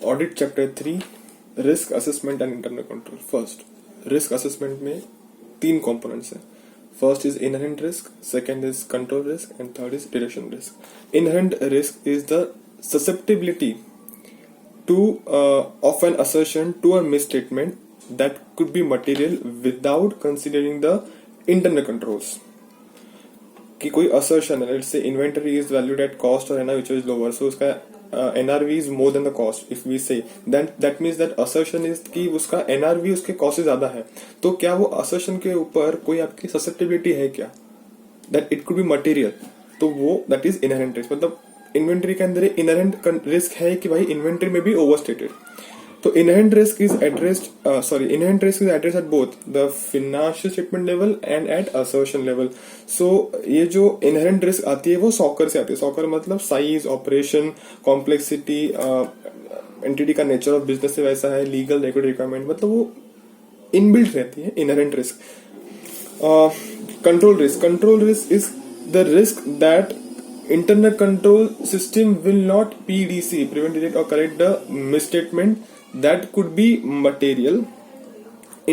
Audit chapter 3, risk assessment and internal control. First, risk assessment में 3 components हैं। First is inherent risk, second is control risk and third is detection risk. Inherent risk is the susceptibility to of an assertion to a misstatement that could be material without considering the internal controls. कि कोई assertion है, let's say inventory is valued at cost or NRV which is lower, so उसका NRV is more than the cost. If we say then that means that assertion is कि उसका NRV उसके cost से ज्यादा है, तो क्या वो assertion के ऊपर कोई आपकी susceptibility है क्या, that it could be material, तो वो that is inherent risk। मतलब इन्वेंट्री के अंदर इनहेरेंट रिस्क है कि भाई इन्वेंट्री में भी ओवरस्टेटेड, तो inherent risk is inherent risk is addressed at both the financial statement level and at assertion level. So ये जो इनहेरेंट रिस्क आती है वो सॉकर से आती है। सॉकर मतलब साइज, ऑपरेशन, कॉम्प्लेक्सिटी, एंटिटी का नेचर ऑफ बिजनेस से वैसा है, लीगल रेगुलेटरी रिक्वायरमेंट, मतलब वो इनबिल्ट रहती है inherent risk. Control risk is the risk that internal control system will not PDC prevent, detect or correct the misstatement that could be material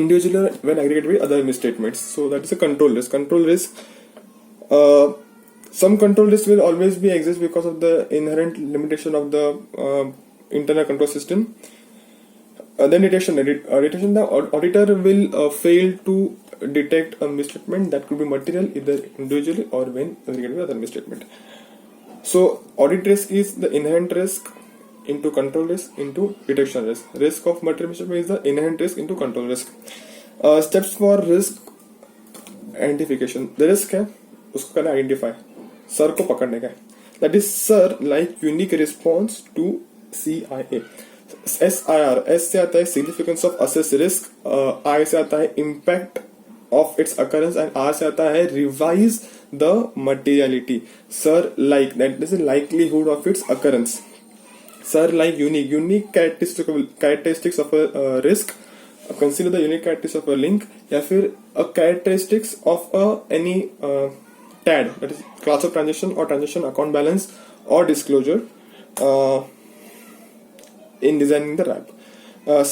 individually when aggregated with other misstatements. So that is a control risk. Some control risk will always be exist because of the inherent limitation of the internal control system. Then detection, the auditor will fail to detect a misstatement that could be material either individually or when aggregated with other misstatement. So audit risk is the inherent risk into control risk into detection risk. Risk of material misstatement is the inherent risk into control risk. Steps for risk identification. The risk है उसको करना identify, sir को पकड़ने का है। That is sir like unique response to CIA. SIR, S से आता है significance of assessed risk, I से आता है impact of its occurrence and R से आता है revise the materiality. Sir like, that is the likelihood of its occurrence. Sir like unique characteristics of a risk, consider the unique characteristics of a link, या फिर a characteristics of any TAD, that is class of transaction or transaction account balance or disclosure in designing the RAP.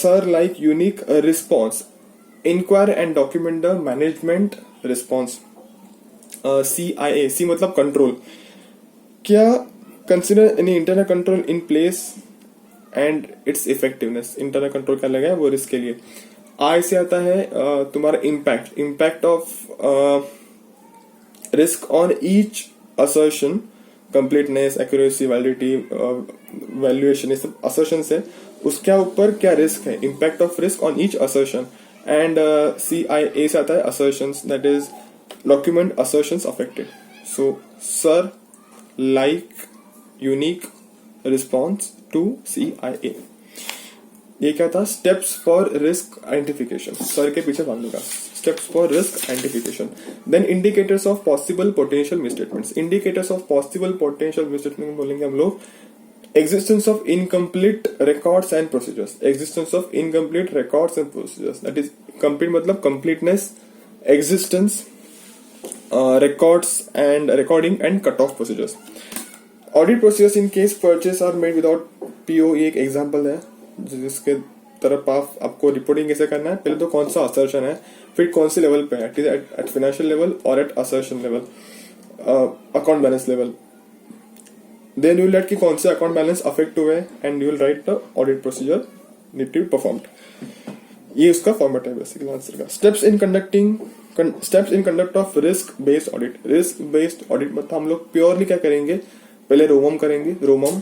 Sir like unique response, inquire and document the management response. CIA, C मतलब control, क्या consider any internal control in place and it's effectiveness. Internal control क्या लगा है वो risk के लिए। आई से आता है तुम्हारा impact of risk on each assertion, completeness, accuracy, validity, valuation, ये सब असर्शन से उसके ऊपर क्या रिस्क है, impact of risk on each assertion. And CIA से आता है assertions, that is document assertions affected. So sir like unique response to CIA. ये क्या था, steps for risk identification, sir के पीछे भागने का, steps for risk identification. Then indicators of possible potential misstatements. Indicators of possible potential misstatements बोलेंगे हम लोग, existence of incomplete records and procedures. Existence of incomplete records and procedures, that is complete मतलब completeness, existence, records and recording and cutoff procedures. Audit procedures in case purchase are made without PO, ये एक example है जिसके तरफ आपको reporting कैसे करना है। पहले तो कौन सा असर्शन है, फिर कौन से लेवल पे है, एट फाइनेंशियल लेवल और at assertion level, account balance level. Then you will write कि कौन से अकाउंट बैलेंस अफेक्ट हुए and you will write the audit procedure need to be performed. ये उसका फॉर्मेट है बेसिकली आंसर का। Steps in conduct of risk based audit. Risk based audit मतलब हम लोग प्योरली क्या करेंगे, पहले रोमम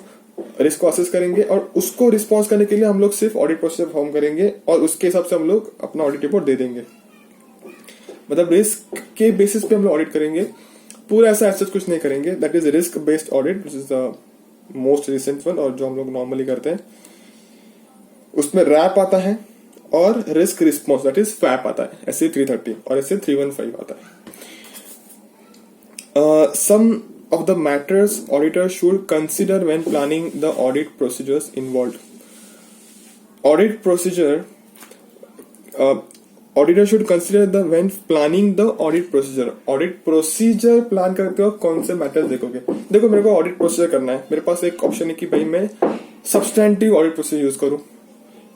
रिस्क को असेस करेंगे और उसको रिस्पॉन्स करने के लिए हम लोग सिर्फ ऑडिट प्रोसीजर परफॉर्म करेंगे और उसके हिसाब से हम लोग अपना ऑडिट रिपोर्ट दे देंगे। मतलब रिस्क के बेसिस पे हम लोग ऑडिट करेंगे, पूरा ऐसा एसेस कुछ नहीं करेंगे। That is risk based audit, this is the most recent one और जो हम लोग नॉर्मली करते हैं। उसमें रैप आता है और रिस्क रिस्पॉन्स दैट इज फैप आता है, ऐसे 330 और ऐसे 315 आता है। Some of the matters auditor should consider when planning the audit procedures involved. Audit procedure auditor should consider the when planning the audit procedure. Audit procedure plan करते हो कौन से मैटर्स देखोगे। देखो मेरे को ऑडिट प्रोसीजर करना है, मेरे पास एक ऑप्शन है कि भाई मैं सब्सटैंटिव ऑडिट प्रोसीजर यूज करूं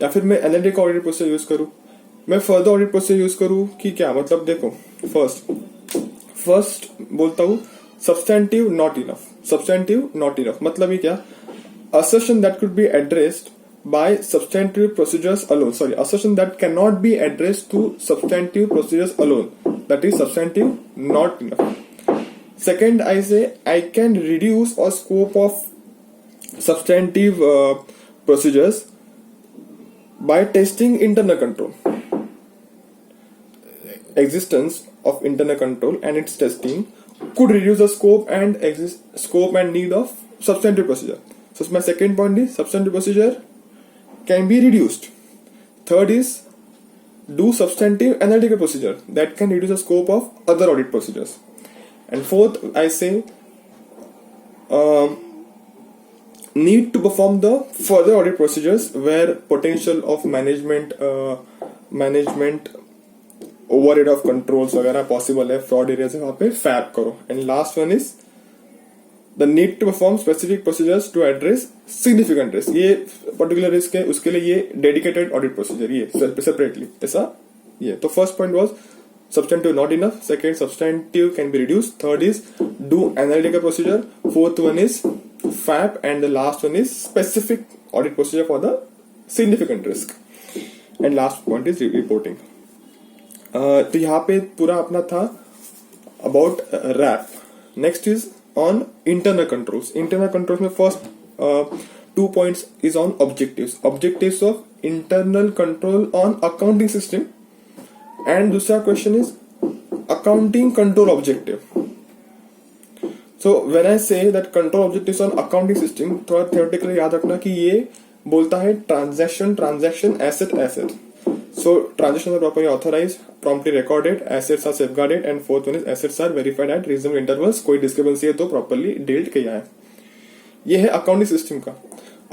या फिर मैं एनालिटिकल ऑडिट प्रोसीजर यूज करूं, मैं फर्दर ऑडिट प्रोसीजर यूज करूं कि क्या? मतलब देखो, फर्स्ट बोलता हूं substantive not enough. Substantive not enough मतलब ये क्या? assertion that could be addressed by substantive procedures alone, sorry, assertion that cannot be addressed to substantive procedures alone, that is substantive not enough. Second, I say I can reduce a scope of substantive procedures by testing internal control. Existence of internal control and its testing could reduce the scope and need of substantive procedure. So my second point is substantive procedure can be reduced. Third is do substantive analytical procedure that can reduce the scope of other audit procedures. And fourth, I say need to perform the further audit procedures where potential of management overhead of controls वगैरह possible है, fraud areas है, वहाँ पे FAB करो. And last one is the need to perform specific procedures to address significant risk. ये particular risk है, उसके लिए ये dedicated audit procedure ये separately ऐसा ये. तो first point was substantive not enough. Second, substantive can be reduced. Third is do analytical procedure. Fourth one is FAB, and the last one is specific audit procedure for the significant risk. And last point is reporting. तो यहाँ पे पूरा अपना था about RAP. Next is on internal controls. Internal controls में first 2 points is on objectives. Objectives of internal control on accounting system. And दूसरा question is accounting control objective. So when I say that control objectives on accounting system, थोड़ा theoretically याद रखना कि ये बोलता है transaction, asset. So transactions are properly authorized, promptly recorded, assets are safeguarded, and fourth one is assets are verified at reasonable intervals. कोई discrepancy है तो properly dealt किया है. ये है accounting system का.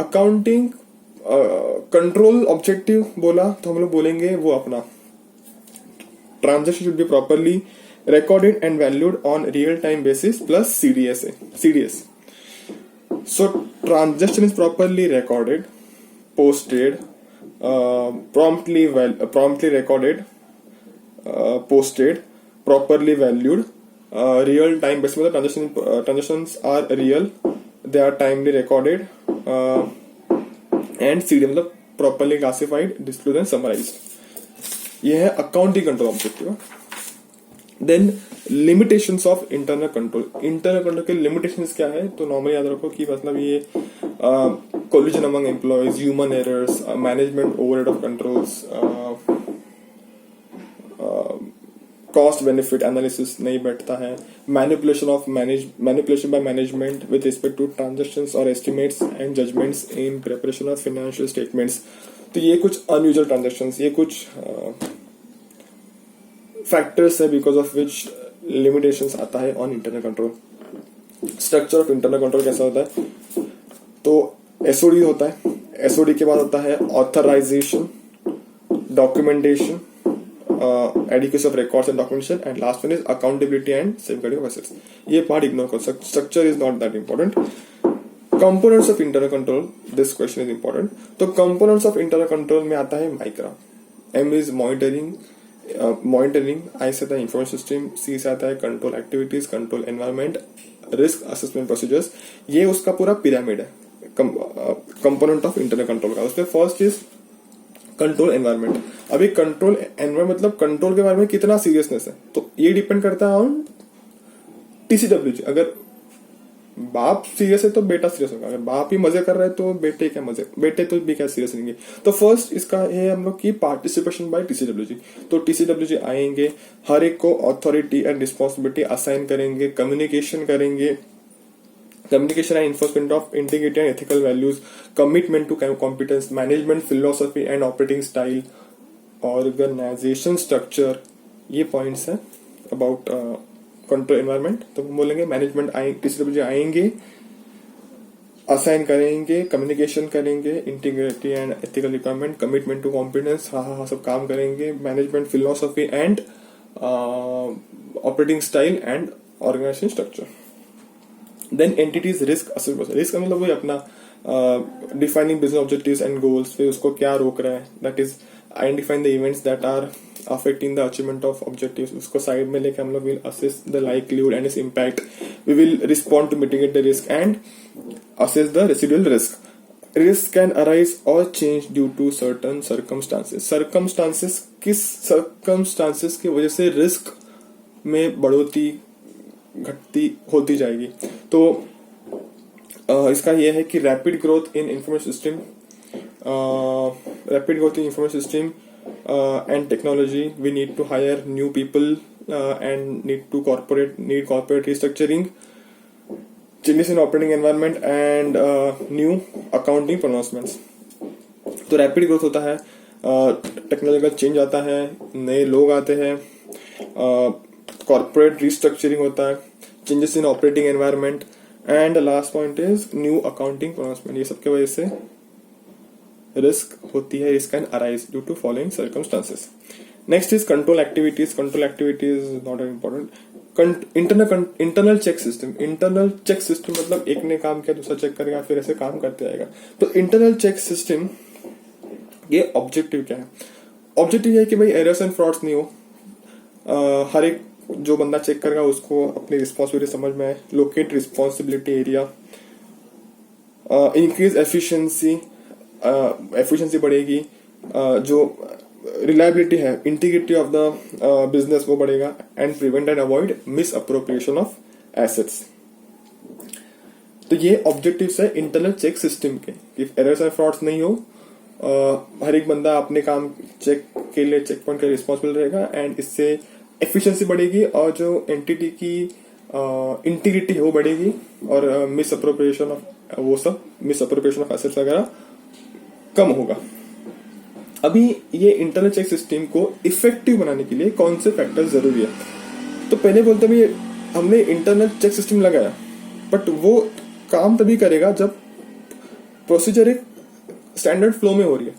Accounting control objective बोला तो हम लोग बोलेंगे वो अपना transaction should be properly recorded and valued on real time basis plus CDS. So transaction is properly recorded, posted, promptly recorded, posted, properly valued, real time basis मतलब transactions are real, they are timely recorded, and CD मतलब properly classified, disclosed and summarized. ये है accounting control objective. Then limitations of internal control. Internal control के limitations क्या है? तो normally याद रखो कि मतलब ये collision among employees, human errors, management overhead of controls, cost benefit analysis नहीं बैठता है, manipulation by management with respect to transactions or estimates and judgments in preparation of financial statements. तो ये कुछ unusual transactions, ये कुछ factors है because of which limitations आता है on internal control. Structure of internal control कैसा होता है? तो SOD होता है, SOD के बाद होता है authorization, documentation, adequacy of records and documentation, and last one is accountability and safeguarding of assets. ये part ignore करो, structure is not that important. Components of internal control, this question is important. तो components of internal control में आता है MICRA. M is monitoring, I से आता है information system, C से आता है control activities, control environment, risk assessment procedures. ये उसका पूरा pyramid है कंपोनेंट ऑफ इंटरनल कंट्रोल का. उसमें फर्स्ट इज कंट्रोल एनवायरनमेंट. अभी कंट्रोल एनवायरनमेंट मतलब कंट्रोल के बारे में कितना सीरियसनेस है, तो ये डिपेंड करता है ऑन TCWG. अगर बाप सीरियस है तो बेटा सीरियस होगा, अगर बाप ही मजे कर रहे हैं तो बेटे तो भी क्या सीरियस रहेंगे. तो फर्स्ट इसका है हम लोग की पार्टिसिपेशन बाय TCWG. तो TCWG आएंगे, हर एक को अथॉरिटी एंड रिस्पॉन्सिबिलिटी असाइन करेंगे, कम्युनिकेशन करेंगे, communication and enforcement of integrity and ethical values, commitment to competence, management philosophy and operating style, organization structure. ये points हैं about control environment. तो हम बोलेंगे मैनेजमेंट TCWG आएंगे, असाइन करेंगे, कम्युनिकेशन करेंगे, integrity and ethical requirement, commitment to competence, हाँ सब काम करेंगे, management philosophy and operating style and organisation structure. Then entities risk assessment. Risk मतलब वही अपना defining business objectives and goals, फिर उसको क्या रोक रहा है, that is identifying the events that are affecting the achievement of objectives, उसको साइड में लेके हम लोग will assess the likelihood and its impact, we will respond to mitigate the risk and assess the residual risk. Risk can arise or change due to certain circumstances. किस circumstances की वजह से risk में बढ़ोतरी घटती होती जाएगी? तो इसका यह है कि rapid growth in information system and technology, we need to hire new people and need corporate restructuring, changes in operating environment and new accounting pronouncements. तो रैपिड ग्रोथ होता है, टेक्नोलॉजिकल चेंज आता है, नए लोग आते हैं, कॉर्पोरेट रिस्ट्रक्चरिंग होता है, changes in operating environment and last point is new accounting pronouncement. ये सबके वजह से रिस्क होती है. Risk can arise due to following circumstances. Next is control activities. Control activities not important. Internal check system. Internal check system मतलब एक ने काम किया दूसरा चेक करेगा, फिर ऐसे काम करते आएगा. तो इंटरनल चेक सिस्टम ये ऑब्जेक्टिव क्या है? ऑब्जेक्टिव है कि भाई एरर्स एंड फ्रॉड्स नहीं हो, हर एक जो बंदा चेक करेगा उसको अपनी रिस्पॉन्सिबिलिटी समझ में आए, locate responsibility area, increase efficiency बढ़ेगी, जो रिलायबिलिटी है, इंटीग्रिटी ऑफ द बिजनेस वो बढ़ेगा, and prevent and avoid miss appropriation of assets. तो ये ऑब्जेक्टिव्स है इंटरनल चेक सिस्टम के कि एरर्स एंड फ्रॉड्स नहीं हो, हर एक बंदा अपने काम चेक के लिए चेक पॉइंट के रिस्पॉन्सिबल रहेगा, एंड इससे एफिशिएंसी बढ़ेगी और जो एंटिटी की इंटीग्रिटी है वो बढ़ेगी, और मिस अप्रोप्रिएशन ऑफ एसेट्स वगैरह कम होगा. अभी ये इंटरनल चेक सिस्टम को इफेक्टिव बनाने के लिए कौन से फैक्टर जरूरी है? तो पहले बोलते भी हमने इंटरनल चेक सिस्टम लगाया, बट वो काम तभी करेगा जब प्रोसीजर एक स्टैंडर्ड फ्लो में हो रही है.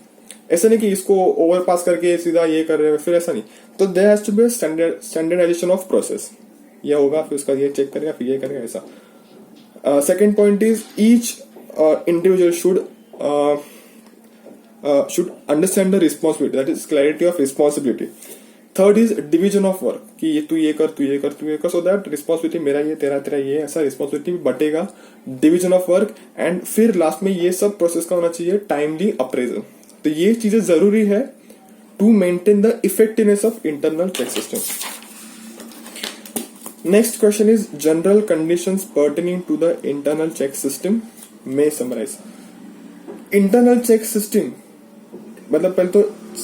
ऐसा नहीं कि इसको ओवरपास करके सीधा ये कर रहे हैं, फिर ऐसा नहीं. तो there has to be standardisation of process. ये होगा, फिर उसका ये चेक करेगा, फिर ये करेगा, ऐसा. Second point is each individual should understand the responsibility, that is clarity of responsibility. Third is division of work, कि ये तू ये कर, so that responsibility मेरा ये तेरा ये, ऐसा responsibility बटेगा. Division of work, and फिर लास्ट में ये सब प्रोसेस का होना चाहिए टाइमली अप्रेजल. तो ये चीजें जरूरी है to maintain the effectiveness of internal check system. Next question is general conditions pertaining to the internal check system may summarize. Internal check system मतलब पहले तो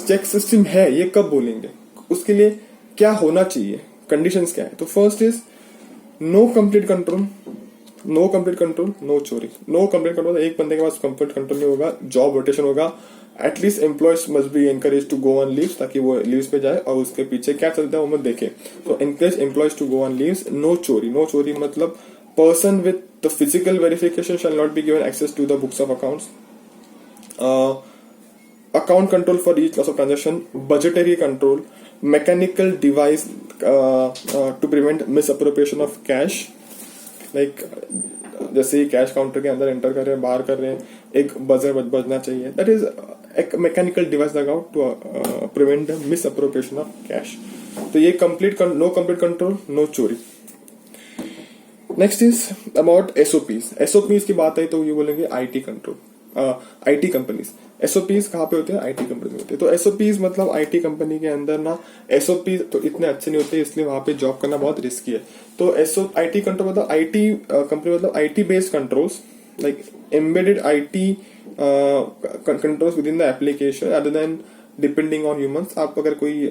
चेक सिस्टम है ये कब बोलेंगे, उसके लिए क्या होना चाहिए, कंडीशंस क्या है? तो first is no complete control, no चोरी. नो कंप्लीट कंट्रोल, एक बंदे के पास कंप्लीट कंट्रोल नहीं होगा, जॉब रोटेशन होगा. At least employees must be encourage to go on leaves, ताकि वो लीव्स पे जाए और उसके पीछे क्या चलता है वो मत देखे. तो encourage employees to go on leaves. No चोरी मतलब person with the physical verification shall not be given access to the books of accounts. Account control for each class of transaction, budgetary control, mechanical device to prevent misappropriation of cash, like जैसे ही cash counter के अंदर enter कर रहे हैं, बाहर कर रहे हैं, एक बजर बजना चाहिए. दैट इज एक मैकेनिकल डिवाइस लगाओ to prevent misappropriation of cash. तो ये नो कंप्लीट कंट्रोल, नो चोरी. Next is about SOPs. SOPs की बात है तो ये बोलेंगे IT control, IT companies. SOPs कहाँ पे होते हैं? आईटी कंपनी में होते हैं. तो एसओपीज मतलब आईटी कंपनी के अंदर ना एसओपीज तो इतने अच्छे नहीं होते, इसलिए वहां पे जॉब करना बहुत रिस्की है. तो आईटी कंट्रोल मतलब आईटी कंपनी मतलब IT based controls, like embedded IT controls with in the application other than depending on humans. आप अगर कोई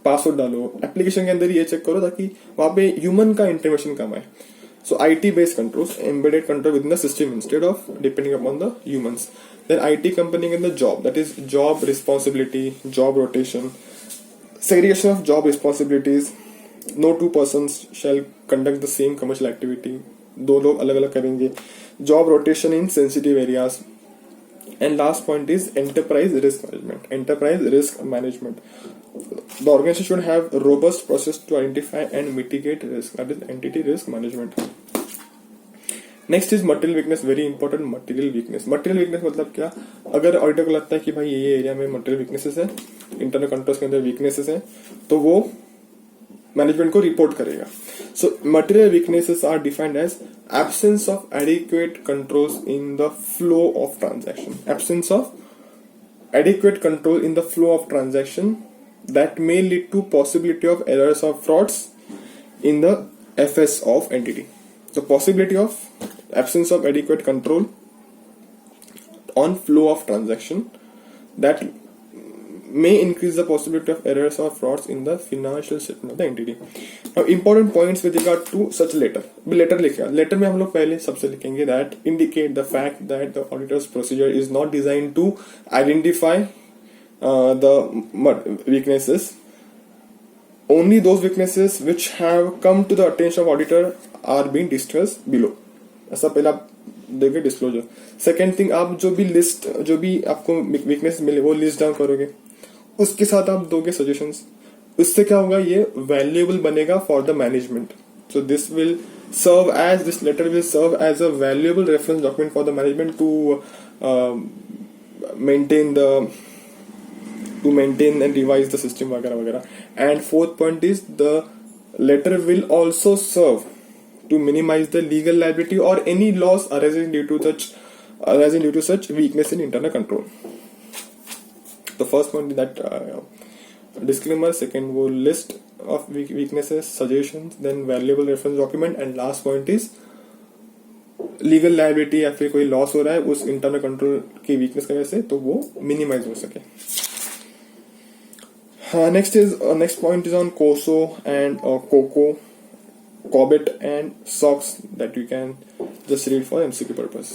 पासवर्ड डालो एप्लीकेशन के अंदर, ये चेक करो ताकि वहां पे ह्यूमन का इंटरवेंशन कम आए. So IT-based controls, embedded control within the system instead of depending upon the humans. Then IT company in the job, that is job responsibility, job rotation, segregation of job responsibilities. No two persons shall conduct the same commercial activity. दो लोग अलग अलग करेंगे. Job rotation in sensitive areas. And last point is enterprise risk management. Enterprise risk management. The organization should have robust process to identify and mitigate risk. That is entity risk management. Next is material weakness, very important. Material weakness मतलब क्या, अगर auditor को लगता है कि भाई ये area में मटेरियल वीकनेसेस है, इंटरनल कंट्रोल्स के अंदर वीकनेसेस है, तो वो मैनेजमेंट को रिपोर्ट करेगा। So material weaknesses are defined as absence of adequate controls in the flow of transaction, absence of adequate control in the flow of transaction that may lead to possibility of errors or frauds in the FS of entity. The possibility of absence of adequate control on flow of transaction that may increase the possibility of errors or frauds in the financial statement of the entity. Now important points with regard to such letter. Letter में हम लोग पहले सबसे लिखेंगे that indicate the fact that the auditor's procedure is not designed to identify the weaknesses. Only those weaknesses which have come to the attention of auditor are being discussed below. ऐसा पहला देखिए disclosure. Second thing, आप जो भी आपको weakness मिले वो list down करोगे, उसके साथ आप दोगे सजेशंस। उससे क्या होगा, ये वैल्यूएबल बनेगा for the management. So this letter will serve as a valuable reference document for the management to maintain and revise the system वगैरह वगैरह। And fourth point is the letter will also serve to minimize the legal liability or any loss arising due to such weakness in internal control. The first point is that disclaimer, second वो list of weaknesses, suggestions, then valuable reference document, and last point is legal liability या फिर कोई loss हो रहा है उस internal control की weakness की वजह से, तो वो minimize हो सके। Next point is on COSO and COCO, COBIT and SOX that you can just read for MCQ purpose.